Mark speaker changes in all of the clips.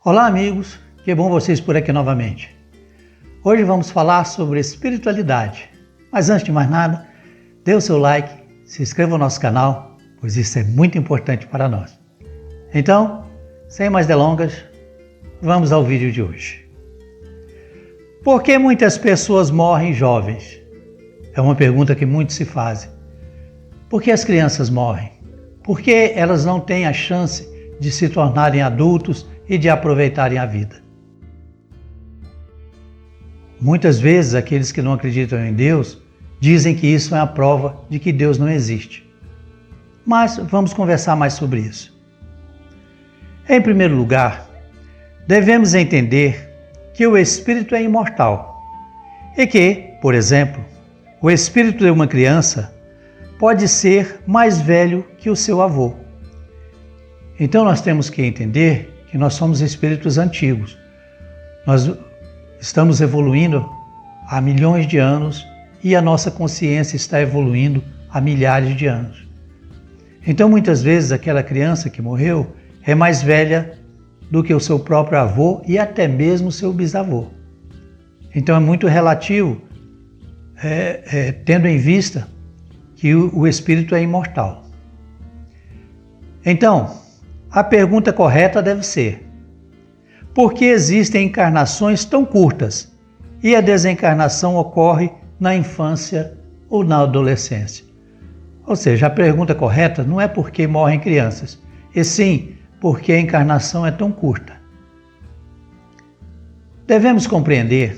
Speaker 1: Olá amigos, que bom vocês por aqui novamente. Hoje vamos falar sobre espiritualidade, mas antes de mais nada, dê o seu like, se inscreva no nosso canal, pois isso é muito importante para nós. Então, sem mais delongas, vamos ao vídeo de hoje. Por que muitas pessoas morrem jovens? É uma pergunta que muitos se fazem. Por que as crianças morrem? Por que elas não têm a chance de se tornarem adultos e de aproveitarem a vida? Muitas vezes aqueles que não acreditam em Deus dizem que isso é a prova de que Deus não existe. Mas vamos conversar mais sobre isso. Em primeiro lugar, devemos entender que o espírito é imortal e que, por exemplo, o espírito de uma criança pode ser mais velho que o seu avô. Então nós temos que entender que nós somos espíritos antigos. Nós estamos evoluindo há milhões de anos e a nossa consciência está evoluindo há milhares de anos. Então muitas vezes aquela criança que morreu é mais velha do que o seu próprio avô e até mesmo o seu bisavô. Então é muito relativo, tendo em vista que o espírito é imortal. Então, a pergunta correta deve ser: por que existem encarnações tão curtas e a desencarnação ocorre na infância ou na adolescência? Ou seja, a pergunta correta não é por que morrem crianças, e sim porque a encarnação é tão curta. Devemos compreender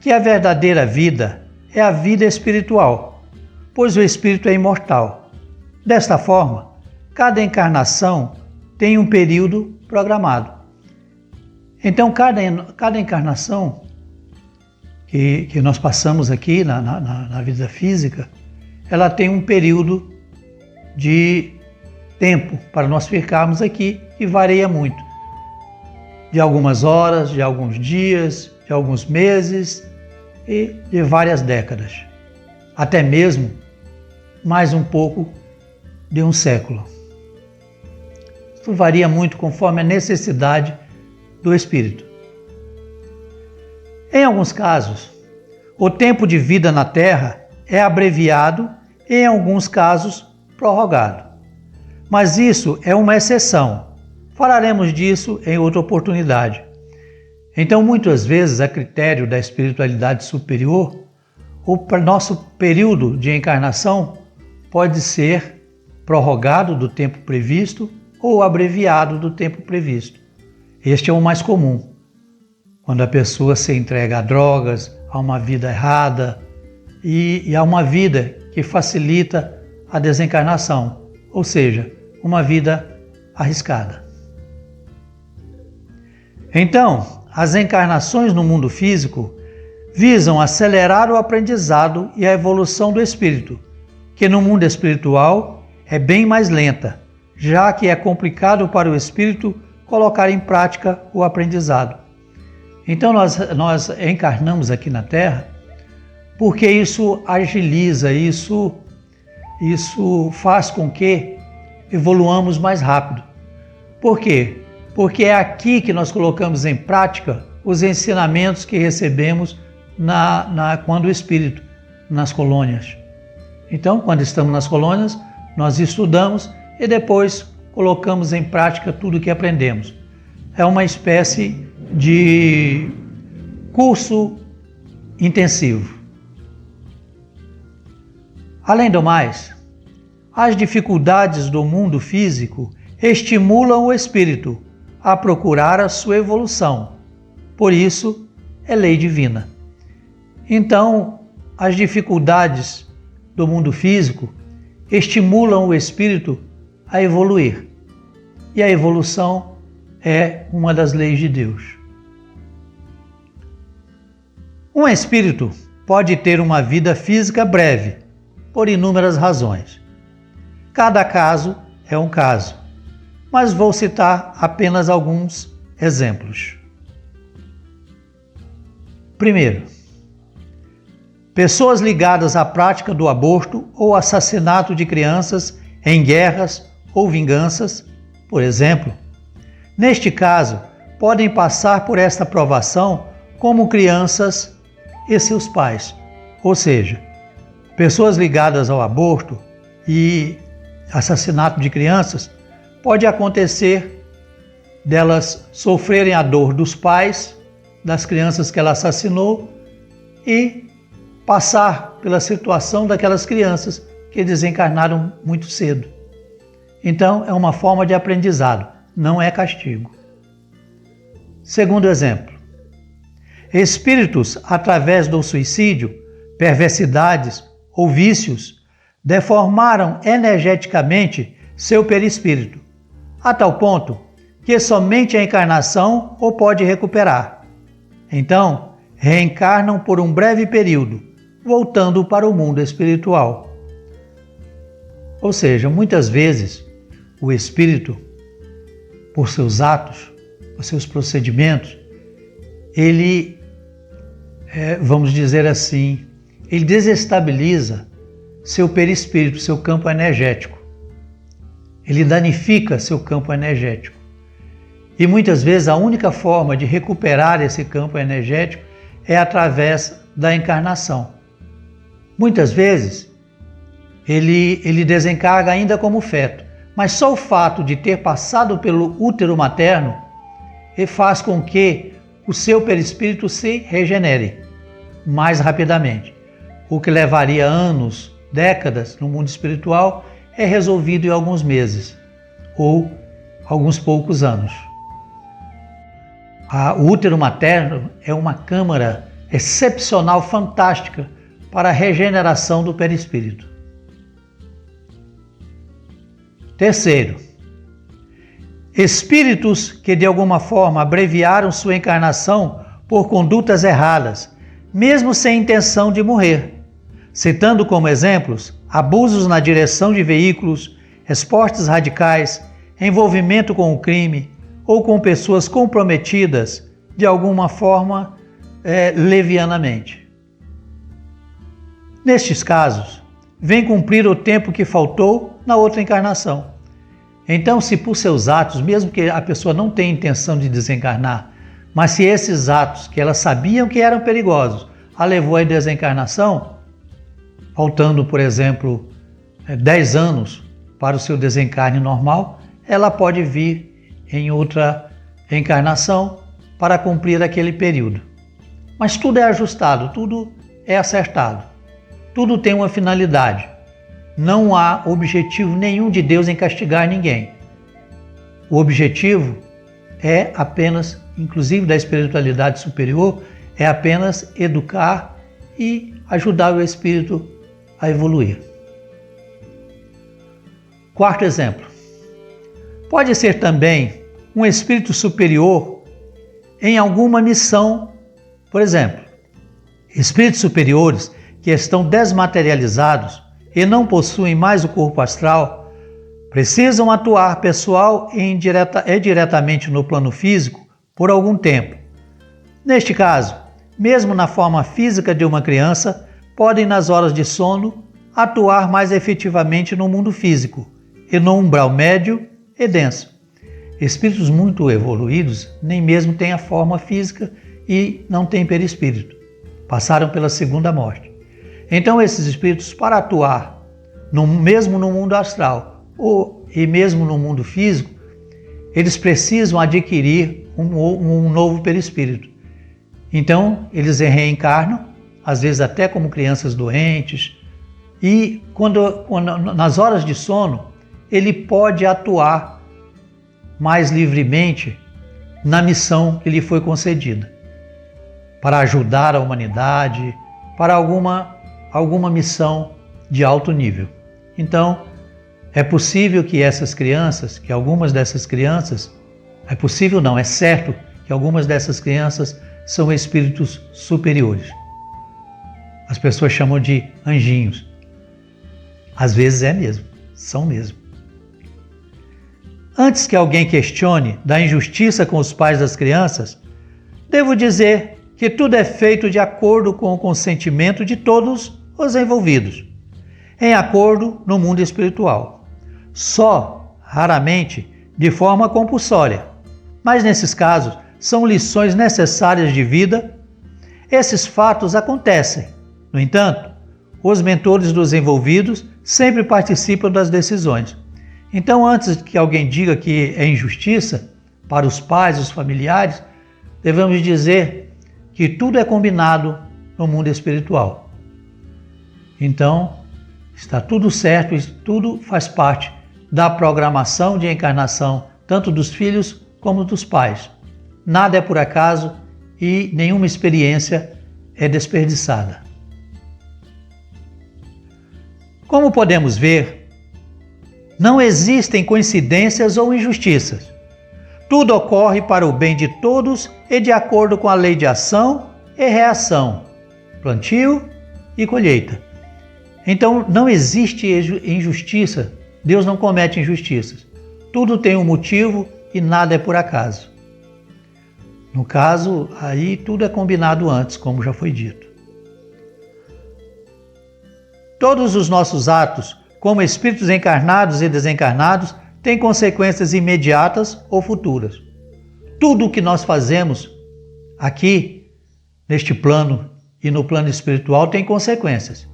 Speaker 1: que a verdadeira vida é a vida espiritual, pois o espírito é imortal. Desta forma, cada encarnação tem um período programado. Então, cada encarnação que nós passamos aqui na vida física, ela tem um período de tempo para nós ficarmos aqui que varia muito. De algumas horas, de alguns dias, de alguns meses e de várias décadas. Até mesmo mais um pouco de um século. Isso varia muito conforme a necessidade do espírito. Em alguns casos, o tempo de vida na Terra é abreviado e, em alguns casos, prorrogado. Mas isso é uma exceção. Falaremos disso em outra oportunidade. Então, muitas vezes, a critério da espiritualidade superior, o nosso período de encarnação pode ser prorrogado do tempo previsto ou abreviado do tempo previsto. Este é o mais comum, quando a pessoa se entrega a drogas, a uma vida errada e a uma vida que facilita a desencarnação, ou seja, uma vida arriscada. Então, as encarnações no mundo físico visam acelerar o aprendizado e a evolução do espírito, que no mundo espiritual é bem mais lenta, já que é complicado para o espírito colocar em prática o aprendizado. Então nós encarnamos aqui na Terra porque isso agiliza, isso faz com que evoluamos mais rápido. Por quê? Porque é aqui que nós colocamos em prática os ensinamentos que recebemos quando o espírito, nas colônias. Então, quando estamos nas colônias, nós estudamos e depois colocamos em prática tudo o que aprendemos. É uma espécie de curso intensivo. Além do mais, as dificuldades do mundo físico estimulam o espírito a procurar a sua evolução. Por isso, é lei divina. Então, as dificuldades do mundo físico estimulam o espírito a evoluir. E a evolução é uma das leis de Deus. Um espírito pode ter uma vida física breve, por inúmeras razões. Cada caso é um caso, mas vou citar apenas alguns exemplos. Primeiro, pessoas ligadas à prática do aborto ou assassinato de crianças em guerras ou vinganças, por exemplo. Neste caso, podem passar por esta provação como crianças e seus pais. Ou seja, pessoas ligadas ao aborto e assassinato de crianças, pode acontecer delas sofrerem a dor dos pais, das crianças que ela assassinou e passar pela situação daquelas crianças que desencarnaram muito cedo. Então, é uma forma de aprendizado, não é castigo. Segundo exemplo, espíritos, através do suicídio, perversidades ou vícios, deformaram energeticamente seu perispírito, a tal ponto que somente a encarnação o pode recuperar. Então, reencarnam por um breve período, voltando para o mundo espiritual. Ou seja, muitas vezes, o espírito, por seus atos, por seus procedimentos, ele, vamos dizer assim, ele desestabiliza seu perispírito, seu campo energético. Ele danifica seu campo energético. E muitas vezes a única forma de recuperar esse campo energético é através da encarnação. Muitas vezes ele desencarga ainda como feto, mas só o fato de ter passado pelo útero materno faz com que o seu perispírito se regenere mais rapidamente. O que levaria anos, décadas no mundo espiritual é resolvido em alguns meses ou alguns poucos anos. O útero materno é uma câmara excepcional, fantástica para a regeneração do perispírito. Terceiro, espíritos que de alguma forma abreviaram sua encarnação por condutas erradas, mesmo sem intenção de morrer, citando como exemplos abusos na direção de veículos, esportes radicais, envolvimento com o crime ou com pessoas comprometidas de alguma forma levianamente. Nestes casos, vem cumprir o tempo que faltou na outra encarnação. Então, se por seus atos, mesmo que a pessoa não tenha intenção de desencarnar, mas se esses atos que elas sabiam que eram perigosos a levou à desencarnação, faltando, por exemplo, 10 anos para o seu desencarne normal, ela pode vir em outra encarnação para cumprir aquele período. Mas tudo é ajustado, tudo é acertado, tudo tem uma finalidade. Não há objetivo nenhum de Deus em castigar ninguém. O objetivo é apenas, inclusive da espiritualidade superior, é apenas educar e ajudar o espírito a evoluir. Quarto exemplo. Pode ser também um espírito superior em alguma missão. Por exemplo, espíritos superiores que estão desmaterializados e não possuem mais o corpo astral, precisam atuar pessoal e diretamente no plano físico por algum tempo. Neste caso, mesmo na forma física de uma criança, podem nas horas de sono atuar mais efetivamente no mundo físico e no umbral médio e denso. Espíritos muito evoluídos nem mesmo têm a forma física e não têm perispírito. Passaram pela segunda morte. Então esses espíritos, para atuar mesmo no mundo astral e mesmo no mundo físico, eles precisam adquirir um novo perispírito. Então eles reencarnam, às vezes até como crianças doentes, e nas horas de sono ele pode atuar mais livremente na missão que lhe foi concedida, para ajudar a humanidade, para alguma missão de alto nível. Então, é possível que algumas dessas crianças, é possível não, é certo que algumas dessas crianças são espíritos superiores. As pessoas chamam de anjinhos. Às vezes é mesmo, são mesmo. Antes que alguém questione da injustiça com os pais das crianças, devo dizer que tudo é feito de acordo com o consentimento de todos os envolvidos, em acordo no mundo espiritual. Só, raramente, de forma compulsória. Mas nesses casos, são lições necessárias de vida, esses fatos acontecem. No entanto, os mentores dos envolvidos sempre participam das decisões. Então, antes que alguém diga que é injustiça para os pais, os familiares, devemos dizer que tudo é combinado no mundo espiritual. Então, está tudo certo e tudo faz parte da programação de encarnação, tanto dos filhos como dos pais. Nada é por acaso e nenhuma experiência é desperdiçada. Como podemos ver, não existem coincidências ou injustiças. Tudo ocorre para o bem de todos e de acordo com a lei de ação e reação, plantio e colheita. Então, não existe injustiça. Deus não comete injustiças. Tudo tem um motivo e nada é por acaso. No caso, aí tudo é combinado antes, como já foi dito. Todos os nossos atos, como espíritos encarnados e desencarnados, têm consequências imediatas ou futuras. Tudo o que nós fazemos aqui, neste plano e no plano espiritual, tem consequências.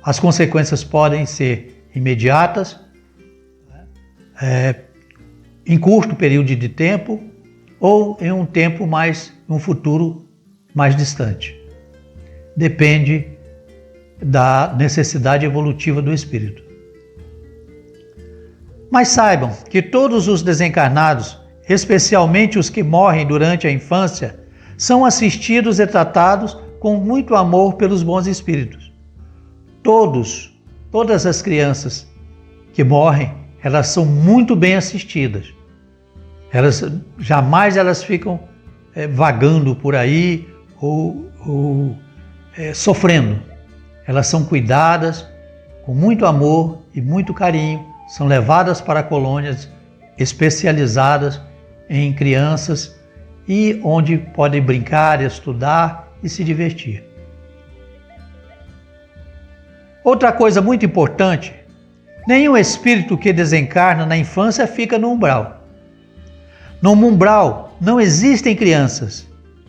Speaker 1: As consequências podem ser imediatas, em curto período de tempo, ou em um futuro mais distante. Depende da necessidade evolutiva do espírito. Mas saibam que todos os desencarnados, especialmente os que morrem durante a infância, são assistidos e tratados com muito amor pelos bons espíritos. Todas as crianças que morrem, elas são muito bem assistidas. Jamais elas ficam vagando por aí ou sofrendo. Elas são cuidadas com muito amor e muito carinho, são levadas para colônias especializadas em crianças e onde podem brincar, estudar e se divertir. Outra coisa muito importante, nenhum espírito que desencarna na infância fica no umbral. No umbral não existem crianças.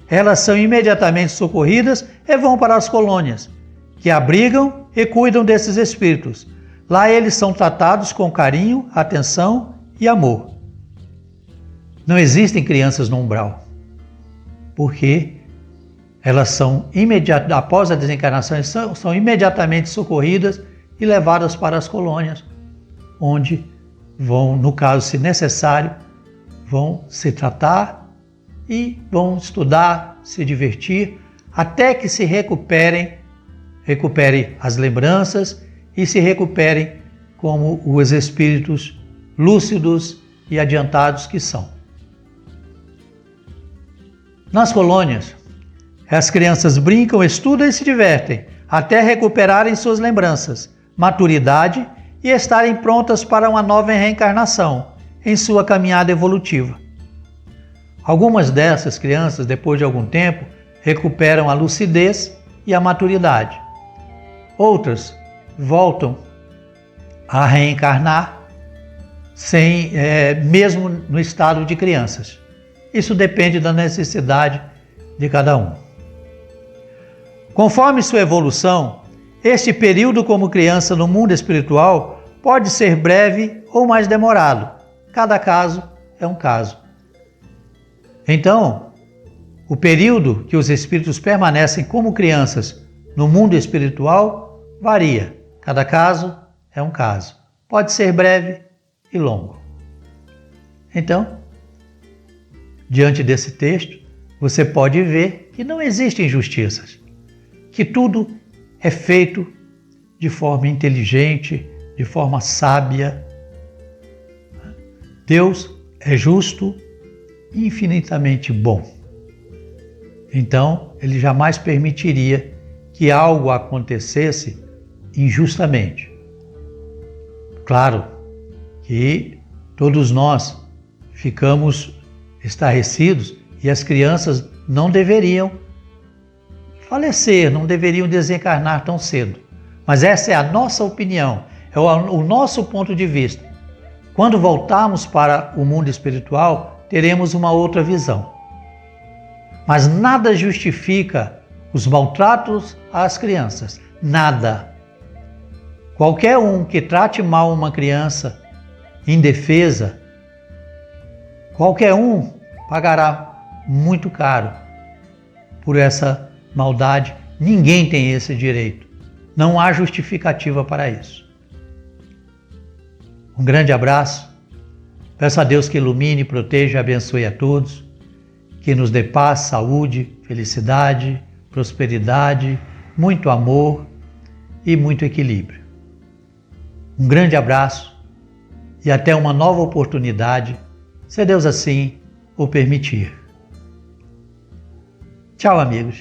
Speaker 1: Elas são imediatamente socorridas e vão para as colônias, que abrigam e cuidam desses espíritos. Lá eles são tratados com carinho, atenção e amor. Não existem crianças no umbral, porque elas são após a desencarnação, são imediatamente socorridas e levadas para as colônias, onde vão, no caso, se necessário, vão se tratar e vão estudar, se divertir, até que se recuperem as lembranças e se recuperem como os espíritos lúcidos e adiantados que são. Nas colônias, as crianças brincam, estudam e se divertem, até recuperarem suas lembranças, maturidade e estarem prontas para uma nova reencarnação em sua caminhada evolutiva. Algumas dessas crianças, depois de algum tempo, recuperam a lucidez e a maturidade. Outras voltam a reencarnar mesmo no estado de crianças. Isso depende da necessidade de cada um. Conforme sua evolução, este período como criança no mundo espiritual pode ser breve ou mais demorado. Cada caso é um caso. Então, o período que os espíritos permanecem como crianças no mundo espiritual varia. Cada caso é um caso. Pode ser breve e longo. Então, diante desse texto, você pode ver que não existem injustiças, que tudo é feito de forma inteligente, de forma sábia. Deus é justo e infinitamente bom. Então, Ele jamais permitiria que algo acontecesse injustamente. Claro que todos nós ficamos estarrecidos e as crianças não deveriam falecer, não deveriam desencarnar tão cedo. Mas essa é a nossa opinião, é o nosso ponto de vista. Quando voltarmos para o mundo espiritual, teremos uma outra visão. Mas nada justifica os maltratos às crianças. Nada. Qualquer um que trate mal uma criança indefesa, qualquer um pagará muito caro por essa maldade. Ninguém tem esse direito. Não há justificativa para isso. Um grande abraço. Peço a Deus que ilumine, proteja e abençoe a todos, que nos dê paz, saúde, felicidade, prosperidade, muito amor e muito equilíbrio. Um grande abraço e até uma nova oportunidade, se Deus assim o permitir. Tchau, amigos.